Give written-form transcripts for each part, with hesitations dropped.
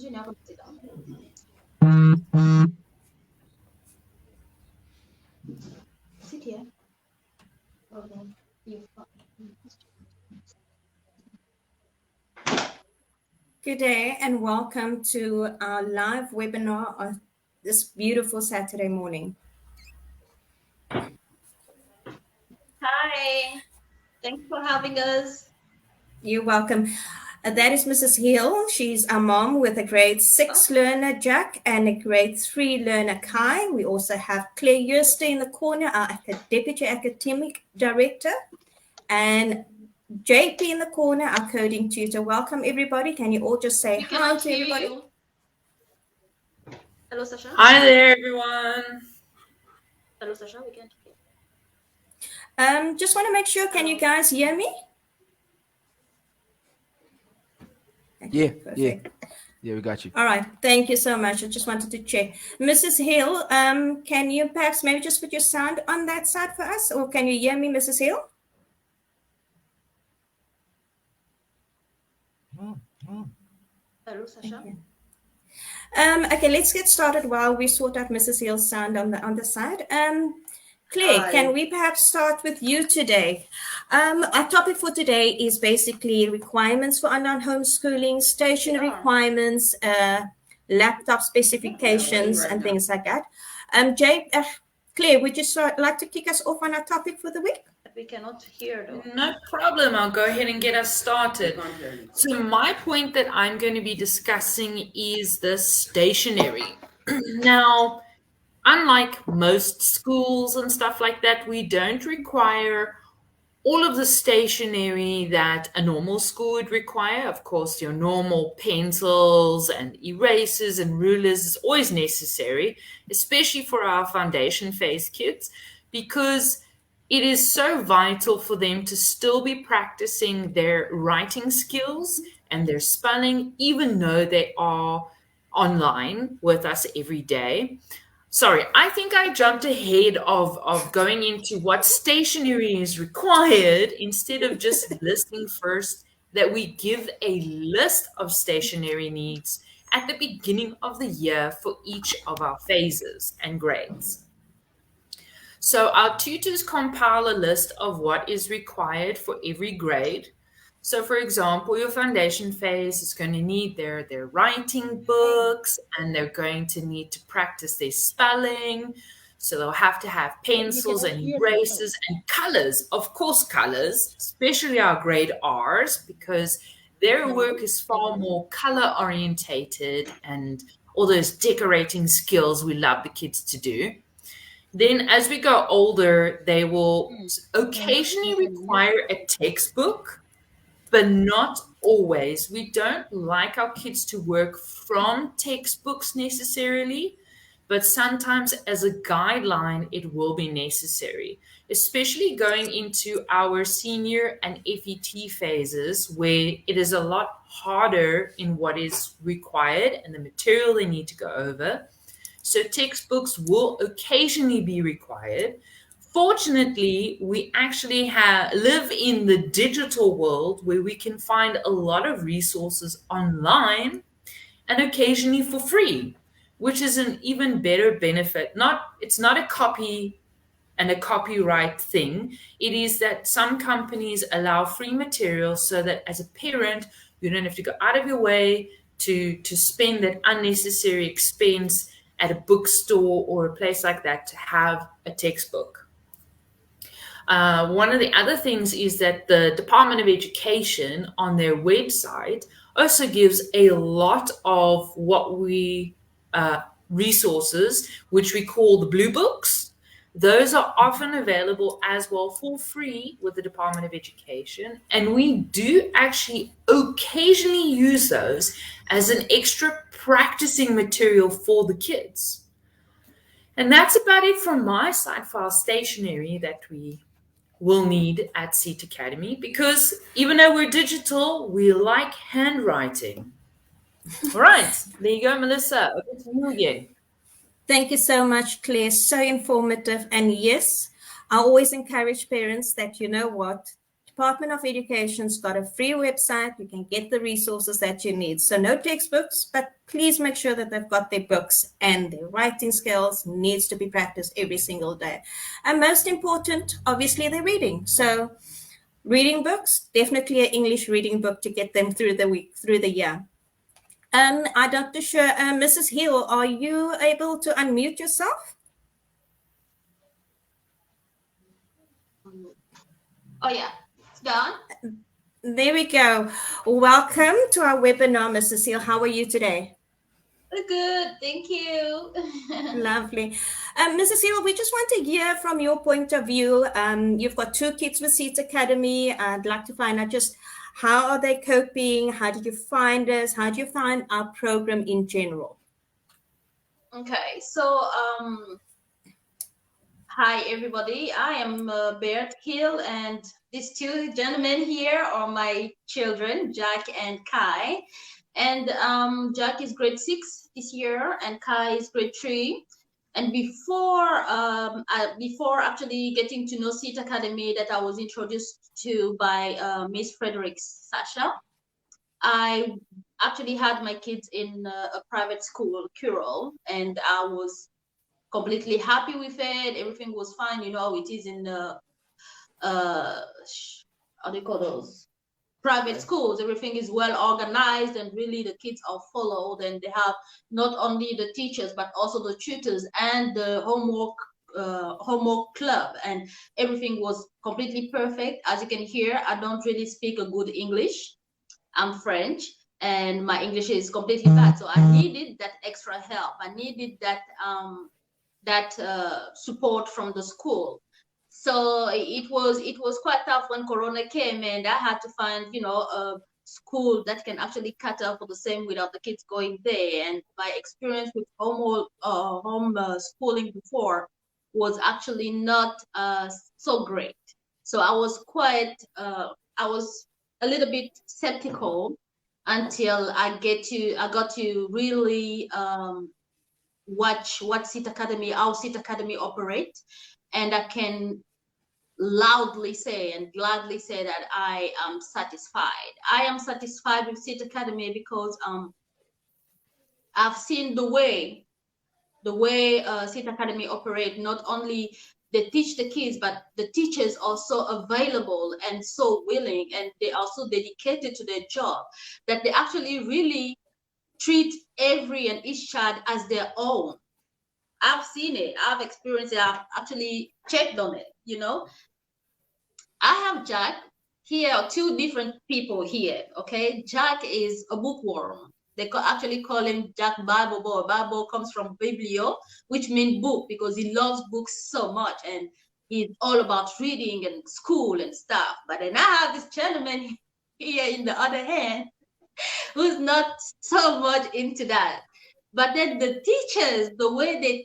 Sit here. Good day and welcome to our live webinar on this beautiful Saturday morning. Hi, thanks for having us. You're welcome. That is Mrs. Hill. She's a mom with a grade 6 learner, Jack, and a grade 3 learner, Kai. We also have Claire Yerster in the corner, our Deputy Academic Director, and JP in the corner, our coding tutor. Welcome, everybody. Can you all just say hi to everybody? You. Hello, Sasha. Hi there, everyone. Hello, Sasha. We can't hear. Just want to make sure, can you guys hear me? Okay, yeah, we got you. All right, thank you so much. I just wanted to check. Mrs. Hill, can you perhaps maybe just put your sound on that side for us, or can you hear me, Mrs. Hill? Hello, Sasha. Okay, let's get started while we sort out Mrs. Hill's sound on the side. Claire, Hi. can we perhaps start with you today? Our topic for today is basically requirements for online homeschooling, stationery requirements, laptop specifications, and things like that. Claire, would you like to kick us off on our topic for the week? We cannot hear though. No problem. I'll go ahead and get us started. So my point that I'm going to be discussing is the stationery. Now, unlike most schools and stuff like that, we don't require all of the stationery that a normal school would require. Of course, your normal pencils and erasers and rulers is always necessary, especially for our foundation phase kids, because it is so vital for them to still be practicing their writing skills and their spelling, even though they are online with us every day. Sorry, I think I jumped ahead of going into what stationery is required instead of just listing first that we give a list of stationery needs at the beginning of the year for each of our phases and grades. So our tutors compile a list of what is required for every grade. So for example, your foundation phase is going to need their writing books, and they're going to need to practice their spelling. So they'll have to have pencils and erasers and colors, of course, colors, especially our grade R's, because their work is far more color orientated and all those decorating skills we love the kids to do. Then as we go older, they will occasionally require a textbook, but not always. We don't like our kids to work from textbooks necessarily, but sometimes as a guideline, it will be necessary, especially going into our senior and FET phases, where it is a lot harder in what is required and the material they need to go over. So textbooks will occasionally be required. Fortunately, we actually live in the digital world where we can find a lot of resources online and occasionally for free, which is an even better benefit. It's not a copy and a copyright thing. It is that some companies allow free material so that as a parent, you don't have to go out of your way to spend that unnecessary expense at a bookstore or a place like that to have a textbook. One of the other things is that the Department of Education on their website also gives a lot of what we resources, which we call the blue books. Those are often available as well for free with the Department of Education. And we do actually occasionally use those as an extra practicing material for the kids. And that's about it from my side for our stationery that we will need at SEET Academy, because even though we're digital, we like handwriting. All right, there you go, Melissa. Over to you again. Thank you so much, Claire. So informative. And yes, I always encourage parents that, you know what, Department of Education's got a free website. You can get the resources that you need. So no textbooks, but please make sure that they've got their books, and their writing skills needs to be practiced every single day. And most important, obviously, their reading. So reading books, definitely an English reading book to get them through the week, through the year. I'm not sure, Mrs. Hill, are you able to unmute yourself? Oh yeah, it's done. There we go. Welcome to our webinar, Mrs. Hill. How are you today? Good, thank you. Lovely. Mrs. Hill, we just want to hear from your point of view. You've got 2 kids with Seat Academy. I'd like to find out just how are they coping? How did you find us? How do you find our program in general? Okay, so hi everybody. I am Bert Hill, and these 2 gentlemen here are my children, Jack and Kai. And Jack is grade 6 this year, and Kai is grade 3. And before actually getting to know Seat Academy, that I was introduced to by Miss Frederick Sasha, I actually had my kids in a private school, Curol, and I was completely happy with it. Everything was fine. You know, it is in how do you call those? Private schools. Everything is well organized, and really the kids are followed, and they have not only the teachers but also the tutors and the homework club, and everything was completely perfect. As you can hear, I don't really speak a good English. I'm French, and my English is completely bad, so I needed that extra help. I needed that support from the school. So it was quite tough when Corona came, and I had to find, you know, a school that can actually cater for the same without the kids going there. And my experience with home schooling before was actually not so great. So I was I was a little bit skeptical until I got to really watch what how Seat Academy operate, and I can loudly say and gladly say that I am satisfied. I am satisfied with Seat Academy because I've seen the way Seat Academy operate. Not only they teach the kids, but the teachers are so available and so willing, and they are so dedicated to their job that they actually really treat every and each child as their own. I've seen it, I've experienced it, I've actually checked on it, you know. I have Jack. Here are 2 different people here, okay? Jack is a bookworm. They actually call him Jack Bible Boy. Bible comes from Biblio, which means book, because he loves books so much, and he's all about reading and school and stuff. But then I have this gentleman here in the other hand who's not so much into that. But then the teachers, the way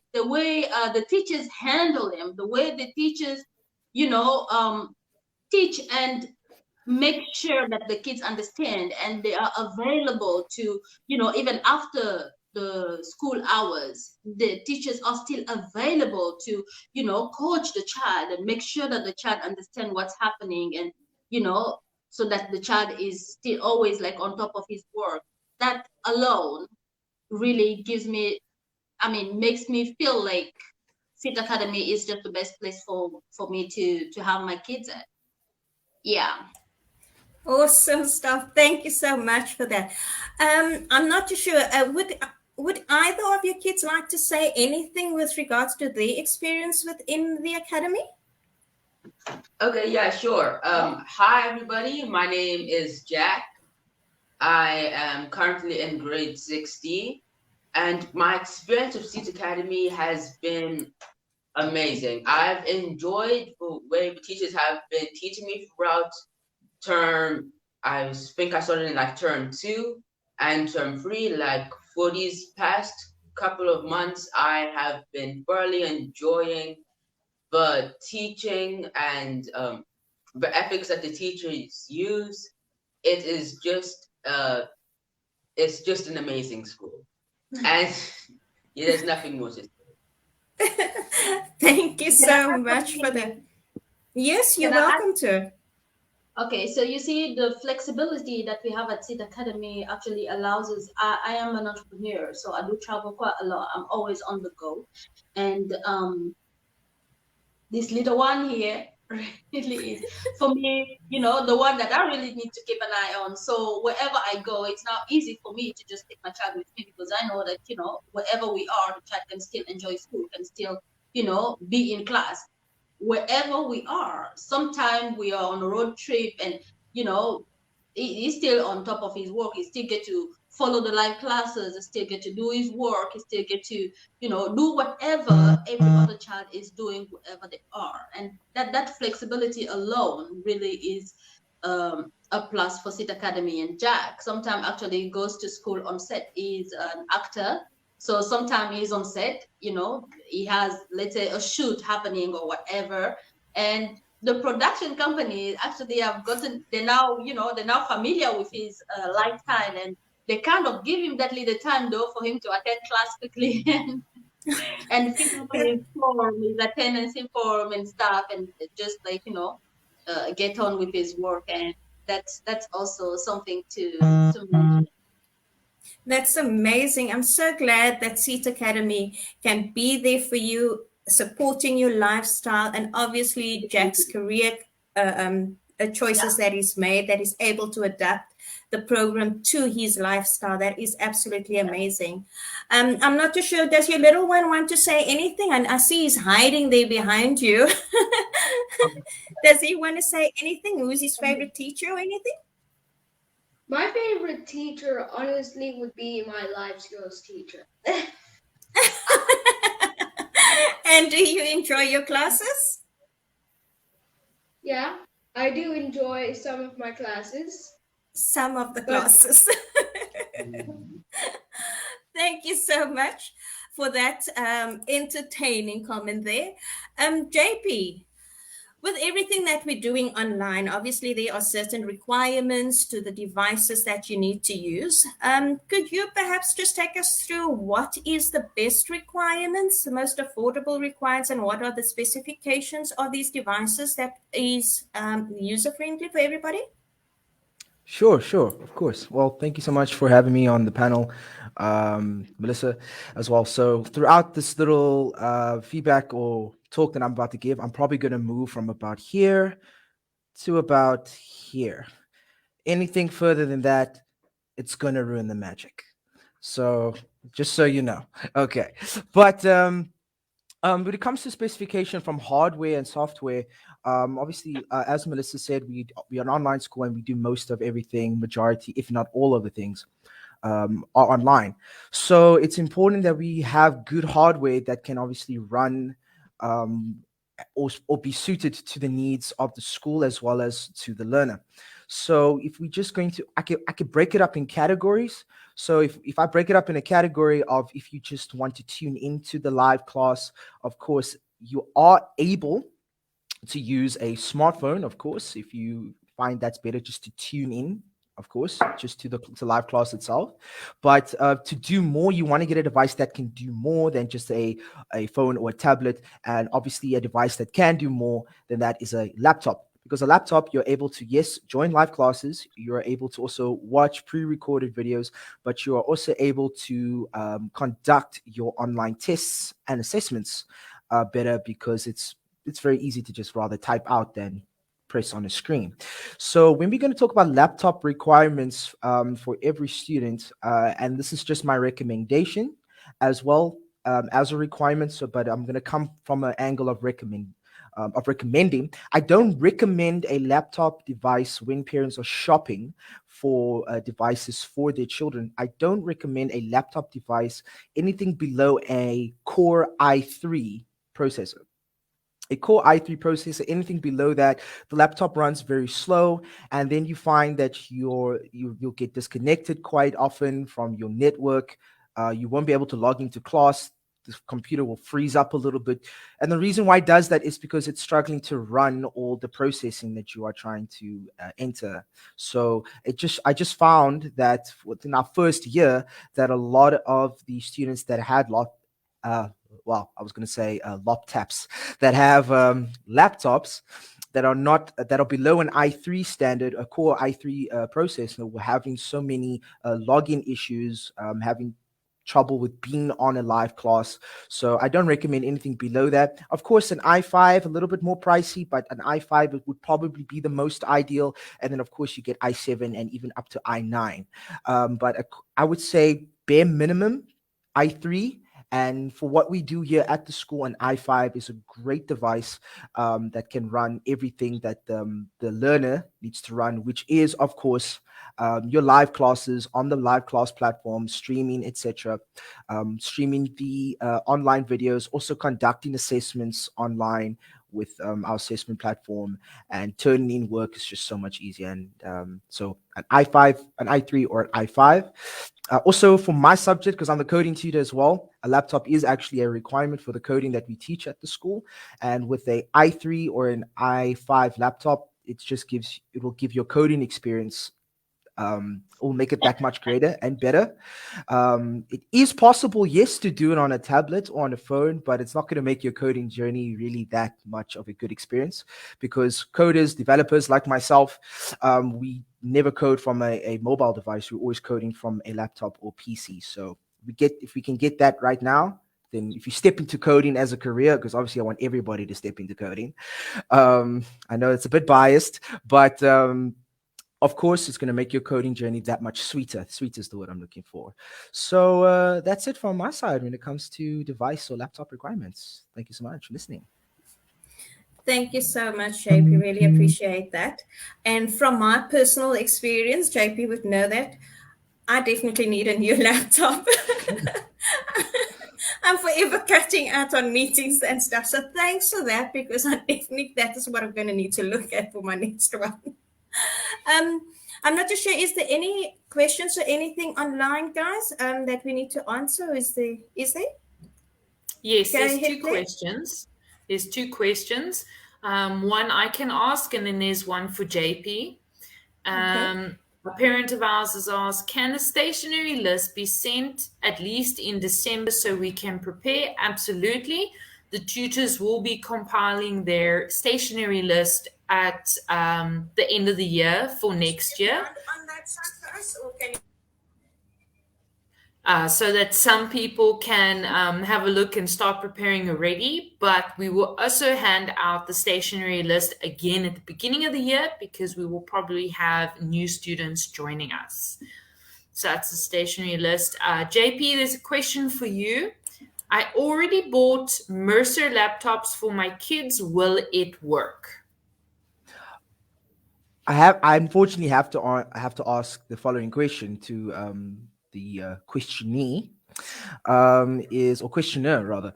the teachers handle him, the way the teachers, you know, teach and make sure that the kids understand, and they are available to, you know, even after the school hours, the teachers are still available to, you know, coach the child and make sure that the child understand what's happening, and, you know, so that the child is still always like on top of his work. That alone really gives me, makes me feel like Seat Academy is just the best place for me to have my kids at. Yeah. Awesome stuff. Thank you so much for that. I'm not too sure. Would either of your kids like to say anything with regards to their experience within the academy? Okay, yeah, sure. Hi, everybody. My name is Jack. I am currently in grade 60, and my experience of Seat Academy has been amazing. I've enjoyed the way the teachers have been teaching me throughout term. I think I started in like term 2 and term 3. Like for these past couple of months, I have been thoroughly enjoying the teaching and the ethics that the teachers use. It is just it's just an amazing school, and yeah, there's nothing more to say. Thank you so much for that. Yes, you're welcome to. Okay, so you see the flexibility that we have at Seed Academy actually allows us. I am an entrepreneur, so I do travel quite a lot. I'm always on the go, and this little one here really is for me, the one that I really need to keep an eye on. So wherever I go, it's now easy for me to just take my child with me because I know that, wherever we are, the child can still enjoy school, can still, be in class. Wherever we are, sometimes we are on a road trip and, you know, he's still on top of his work. He still get to follow the live classes. He still get to do his work. He still get to, do whatever every other child is doing, wherever they are. And that flexibility alone really is a plus for Sit Academy. And Jack sometimes actually goes to school on set. He's an actor. So sometimes he's on set, he has, let's say, a shoot happening or whatever. And the production company actually have gotten, they're now familiar with his lifestyle, and they kind of give him that little time though for him to attend class quickly and pick up his form, his attendance form and stuff, and just like, get on with his work. And that's also something to mention. That's amazing. I'm so glad that Seat Academy can be there for you, supporting your lifestyle, and obviously Jack's career choices that he's made, that he's able to adapt the program to his lifestyle. That is absolutely amazing. I'm not too sure. Does your little one want to say anything? And I see he's hiding there behind you. Does he want to say anything? Who's his favorite teacher or anything? My favorite teacher, honestly, would be my life skills teacher. And do you enjoy your classes? Yeah, I do enjoy some of my classes. Some of the classes. Thank you so much for that entertaining comment there. JP, with everything that we're doing online, obviously there are certain requirements to the devices that you need to use. Could you perhaps just take us through what is the best requirements, the most affordable requirements, and what are the specifications of these devices that is user-friendly for everybody? Sure, of course. Well, thank you so much for having me on the panel, Melissa, as well. So throughout this little feedback or talk that I'm about to give, I'm probably going to move from about here to about here. Anything further than that, it's going to ruin the magic. So just so you know. Okay. But when it comes to specification from hardware and software, obviously, as Melissa said, we are an online school and we do most of everything, majority, if not all of the things, are online. So it's important that we have good hardware that can obviously run or be suited to the needs of the school as well as to the learner. So if we're just going to, I could break it up in categories. So if I break it up in a category of if you just want to tune into the live class, of course, you are able to use a smartphone, of course, if you find that's better just to tune in, of course, just to the live class itself. But to do more, you want to get a device that can do more than just a phone or a tablet. And obviously a device that can do more than that is a laptop. Because a laptop, you're able to, yes, join live classes. You're able to also watch pre-recorded videos, but you are also able to conduct your online tests and assessments better because it's very easy to just rather type out than press on a screen. So when we're going to talk about laptop requirements for every student, and this is just my recommendation as well as a requirement. So, but I'm going to come from an angle of recommending. I don't recommend a laptop device when parents are shopping for devices for their children. I don't recommend a laptop device anything below a Core i3 processor. A Core i3 processor, anything below that, the laptop runs very slow, and then you find that you'll get disconnected quite often from your network. You won't be able to log into class. The computer will freeze up a little bit, and the reason why it does that is because it's struggling to run all the processing that you are trying to enter. So I just found that within our first year that a lot of the students that had I was going to say laptops that have laptops, that are not that are below an i3 standard, a core i3 processor, were having so many login issues, having trouble with being on a live class. So I don't recommend anything below that. Of course, an i5, a little bit more pricey, but an i5 would probably be the most ideal. And then, of course, you get i7 and even up to i9. But I would say bare minimum i3. And for what we do here at the school, an i5 is a great device that can run everything that the learner needs to run, which is, of course, your live classes on the live class platform, streaming, etc., streaming the online videos, also conducting assessments online with our assessment platform, and turning in work is just so much easier. And so an i5, an i3, or an i5. Also, for my subject, because I'm the coding tutor as well, a laptop is actually a requirement for the coding that we teach at the school. And with a i3 or an i5 laptop, it will give your coding experience, will make it that much greater and better. It is possible, yes, to do it on a tablet or on a phone, but it's not going to make your coding journey really that much of a good experience, because coders, developers like myself, we never code from a mobile device. We're always coding from a laptop or PC. So if we can get that right now, then if you step into coding as a career, because obviously I want everybody to step into coding. I know it's a bit biased, but of course, it's going to make your coding journey that much sweeter. Sweet is the word I'm looking for. So that's it from my side when it comes to device or laptop requirements. Thank you so much for listening. Thank you so much, JP. Really appreciate that. And from my personal experience, JP would know that I definitely need a new laptop. I'm forever cutting out on meetings and stuff. So thanks for that, because that is what I'm going to need to look at for my next one. I'm not too sure. Is there any questions or anything online, guys, that we need to answer? Is there? Yes, Go there's ahead, two Claire. questions. There's two questions. One I can ask, and then there's one for JP. Okay. A parent of ours has asked, can the stationery list be sent at least in December so we can prepare? Absolutely. The tutors will be compiling their stationery list at the end of the year for next year. On that side for us, or can you? So that some people can have a look and start preparing already. But we will also hand out the stationery list again at the beginning of the year, because we will probably have new students joining us. So that's the stationery list. JP, there's a question for you. I already bought Mercer laptops for my kids. Will it work? I unfortunately have to ask the following question to the questionee, or questioner rather.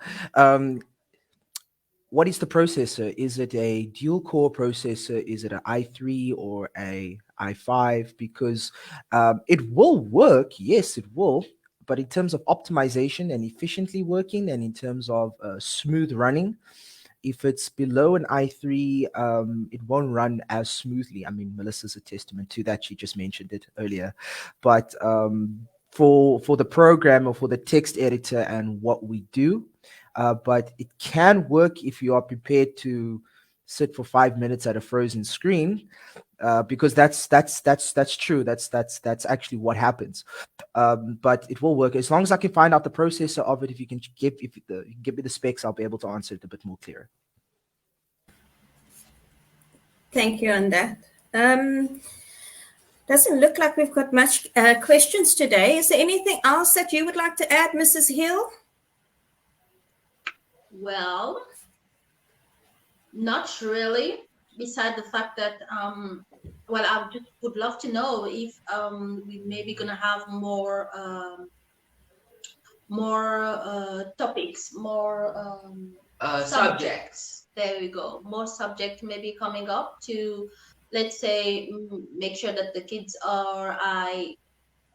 What is the processor? Is it a dual core processor? Is it an i3 or a i5? Because it will work, yes, it will. But in terms of optimization and efficiently working, and in terms of smooth running, if it's below an i3, it won't run as smoothly. I mean, Melissa's a testament to that. She just mentioned it earlier. But for the program or for the text editor and what we do, but it can work if you are prepared to sit for 5 minutes at a frozen screen, because that's true. That's actually what happens. But it will work as long as I can find out the processor of it. If you can give me the specs, I'll be able to answer it a bit more clear. Thank you on that. Doesn't look like we've got much questions today. Is there anything else that you would like to add, Mrs. Hill? Well, not really. Beside the fact that, well, I just would love to know if we maybe gonna have more topics, more Subjects. There we go. More subject maybe coming up to, let's say, make sure that the kids are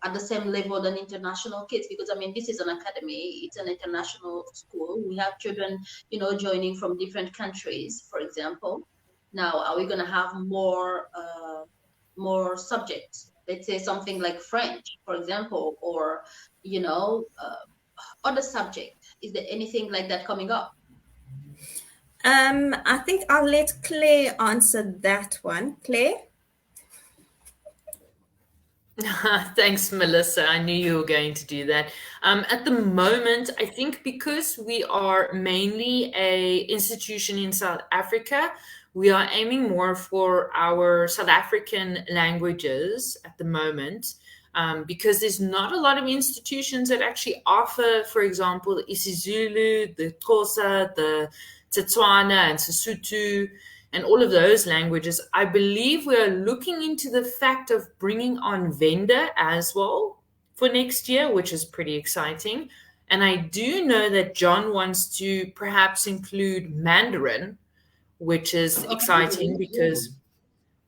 at the same level than international kids, because I mean, this is an academy, it's an international school. We have children, joining from different countries, for example. Now, are we going to have more subjects? Let's say something like French, for example, or other subject. Is there anything like that coming up? I think I'll let Claire answer that one. Claire? Thanks, Melissa. I knew you were going to do that. At the moment, I think because we are mainly a institution in South Africa, we are aiming more for our South African languages at the moment, because there's not a lot of institutions that actually offer, for example, the isiZulu, the Xhosa, the Setswana, and Sesotho, and all of those languages. I believe we are looking into the fact of bringing on Venda as well for next year, which is pretty exciting. And I do know that John wants to perhaps include Mandarin, which is exciting because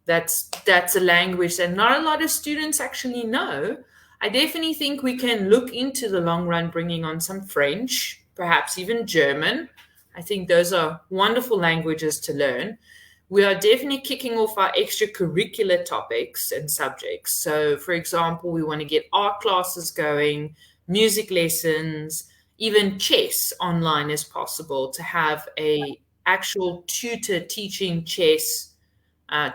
that's a language that not a lot of students actually know. I definitely think we can look into the long run bringing on some French, perhaps even German. I think those are wonderful languages to learn. We are definitely kicking off our extracurricular topics and subjects. So, for example, we want to get art classes going, music lessons, even chess online as possible, to have a actual tutor teaching chess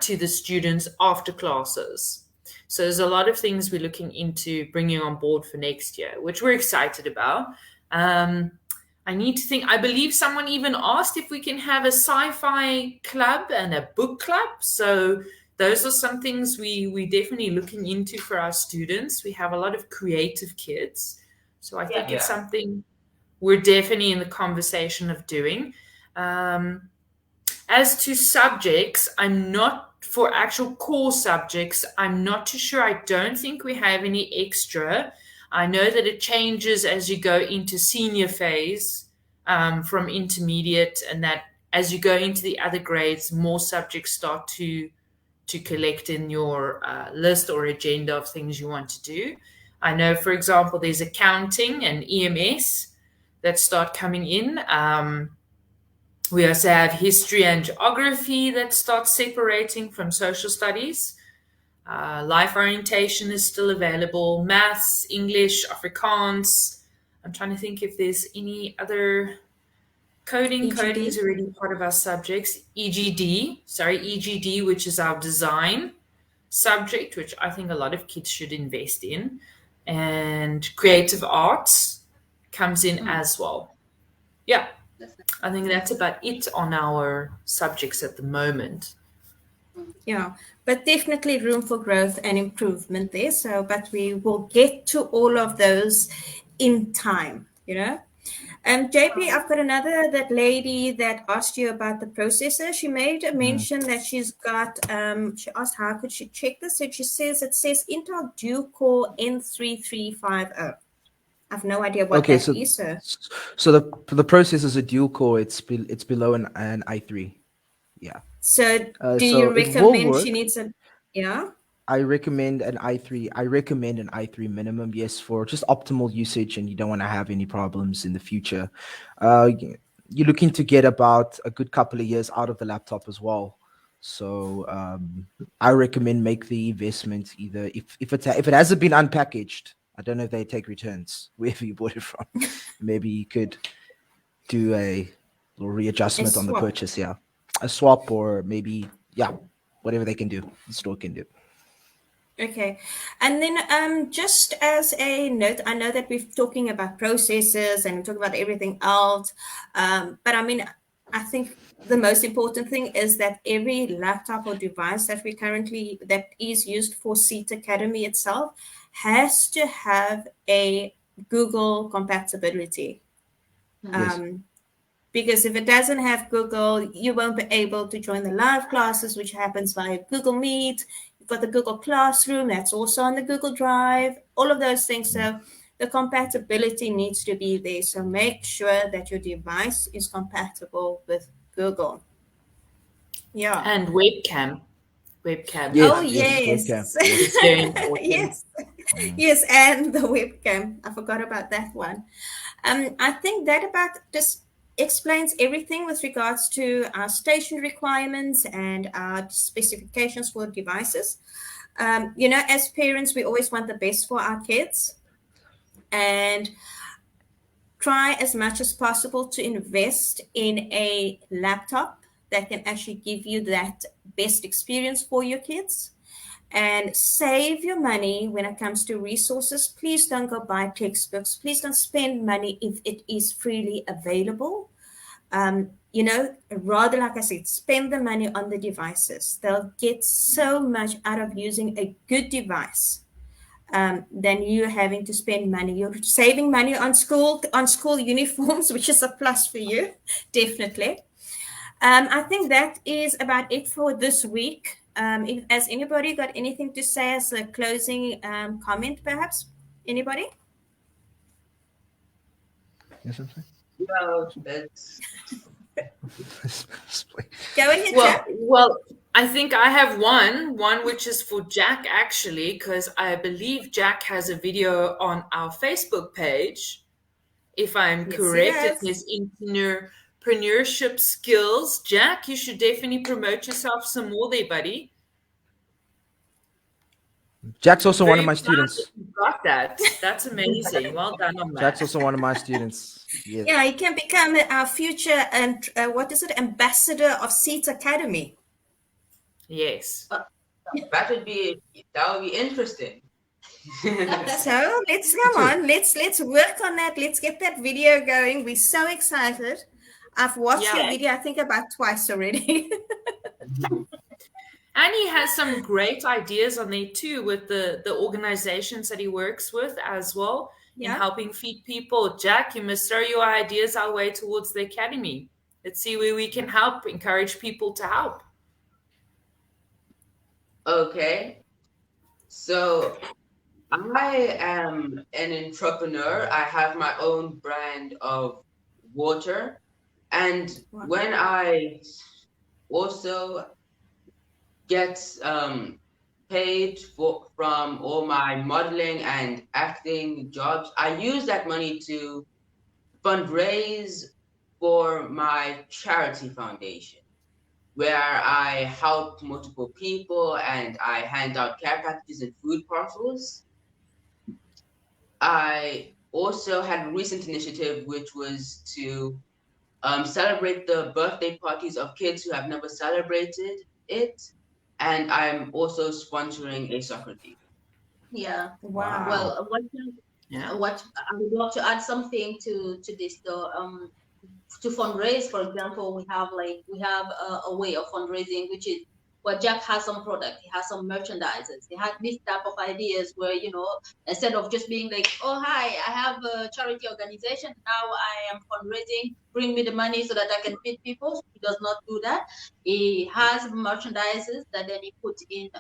to the students after classes. So there's a lot of things we're looking into bringing on board for next year, which we're excited about. I need to think. I believe someone even asked if we can have a sci-fi club and a book club. So those are some things we're definitely looking into for our students. We have a lot of creative kids. So I think it's something we're definitely in the conversation of doing. As to subjects, I'm not for actual core subjects. I'm not too sure. I don't think we have any extra. I know that it changes as you go into senior phase from intermediate, and that as you go into the other grades, more subjects start to collect in your list or agenda of things you want to do. I know, for example, there's accounting and EMS that start coming in. We also have history and geography that starts separating from social studies. Life orientation is still available. Maths, English, Afrikaans. I'm trying to think if there's any other coding. EGD? Coding is already part of our subjects. EGD, which is our design subject, which I think a lot of kids should invest in. And creative arts comes in as well. Yeah. I think that's about it on our subjects at the moment. Yeah, but definitely room for growth and improvement there. So, but we will get to all of those in time, you know. JP, I've got another that lady that asked you about the processor. She made a mention that she's got. She asked how could she check this, and she says it says Intel dual-core N3350. I have no idea what Okay, that is, sir. so the process is a dual core. It's below an i3. Yeah. So, do So you it will recommend she work. needs a? Yeah. I recommend an i3. I recommend an i3 minimum, yes, for just optimal usage, and you don't want to have any problems in the future. You're looking to get about a good couple of years out of the laptop as well. So I recommend make the investment either if it hasn't been unpackaged. I don't know if they take returns wherever you bought it from. Maybe you could do a little readjustment on the swap. purchase. Yeah, a swap, or maybe whatever they can do, the store can do. Okay. And then just as a note, I know that we're talking about processes and we talk about everything else. But I mean, I think the most important thing is that every laptop or device that is used for Seat Academy itself has to have a Google compatibility. Yes. Because if it doesn't have Google, you won't be able to join the live classes, which happens via Google Meet. You've got the Google Classroom, that's also on the Google Drive, all of those things. So the compatibility needs to be there. So make sure that your device is compatible with Google. Yeah. And webcam. Webcam. Yes, Oh, yes, yes. webcam. Yes. It's very important. Yes. Yes, and the webcam. I forgot about that one. I think that about just explains everything with regards to our station requirements and our specifications for devices. As parents, we always want the best for our kids. And try as much as possible to invest in a laptop that can actually give you that best experience for your kids, and save your money when it comes to resources. Please don't go buy textbooks. Please don't spend money if it is freely available. Rather, like I said, spend the money on the devices. They'll get so much out of using a good device than you having to spend money. You're saving money on school uniforms, which is a plus for you, definitely. I think that is about it for this week. Has anybody got anything to say as a closing comment, perhaps? Anybody? Yes, I'm saying. Well, that's Go ahead, Jack. Well, I think I have one which is for Jack actually, because I believe Jack has a video on our Facebook page, if I'm Yes, he correct, it does. is entrepreneurship skills. Jack, you should definitely promote yourself some more there, buddy. Jack's also one of Very my proud students. that you got that. That's amazing. Well done on Jack's that. also one of my students. Yeah. Yeah, you can become our future and ambassador of Seats Academy. Yes. that would be interesting. So let's come on. Let's work on that. Let's get that video going. We're so excited. I've watched your Yeah. video, I think, about twice already. And he has some great ideas on there too, with the organizations that he works with as well in Yeah. helping feed people. Jack, you must throw your ideas our way towards the academy. Let's see where we can help, encourage people to help. Okay. So I am an entrepreneur. I have my own brand of water. And Wow. when I also get paid from all my modeling and acting jobs, I use that money to fundraise for my charity foundation, where I help multiple people and I hand out care packages and food parcels. I also had a recent initiative, which was to celebrate the birthday parties of kids who have never celebrated it. And I'm also sponsoring a soccer team. Yeah. Wow. Well, Yeah. what I would love to add something to this though. To fundraise, for example, we have a way of fundraising, which is where Jack has some product, he has some merchandises, he had this type of ideas where, instead of just being like, oh hi, I have a charity organization, now I am fundraising, bring me the money so that I can feed people. He does not do that. He has merchandises that then he puts in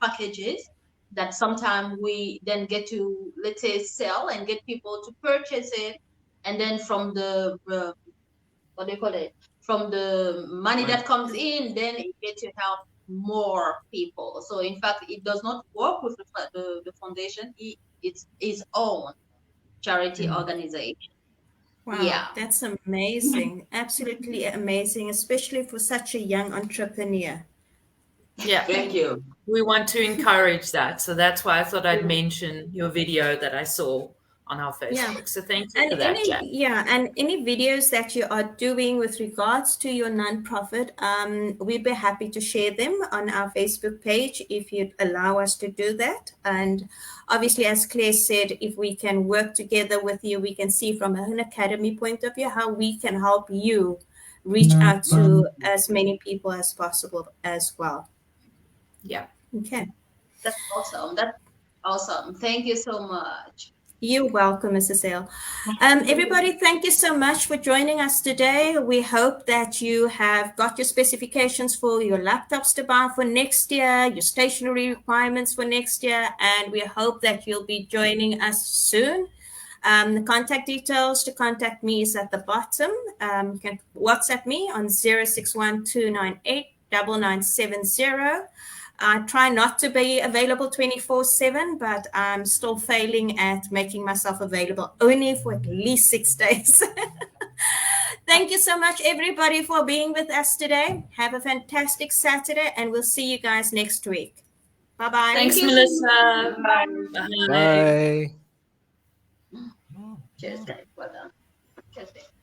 packages that sometimes we then get to, let's say, sell and get people to purchase it, and then from the what do you call it? From the money that comes in, then it gets to help more people. So in fact, it does not work with the foundation. It's its own charity organization. Wow, Yeah. that's amazing. Absolutely amazing, especially for such a young entrepreneur. Yeah. Thank you. We want to encourage that. So that's why I thought I'd mention your video that I saw on our Facebook. Yeah. So thank you And for that, Jack. any videos that you are doing with regards to your nonprofit, we'd be happy to share them on our Facebook page if you'd allow us to do that. And obviously, as Claire said, if we can work together with you, we can see from an academy point of view how we can help you reach out to as many people as possible as well. Yeah. Okay. That's awesome. That's awesome. Thank you so much. You're welcome, Mrs. Hale. Everybody, thank you so much for joining us today. We hope that you have got your specifications for your laptops to buy for next year, your stationery requirements for next year, and we hope that you'll be joining us soon. The contact details to contact me is at the bottom. You can WhatsApp me on 0612989970. I try not to be available 24/7, but I'm still failing at making myself available only for at least 6 days. Thank you so much, everybody, for being with us today. Have a fantastic Saturday, and we'll see you guys next week. Bye-bye. Thanks, you. Melissa. Bye. Bye. Bye. Cheers, guys. Well done. testing.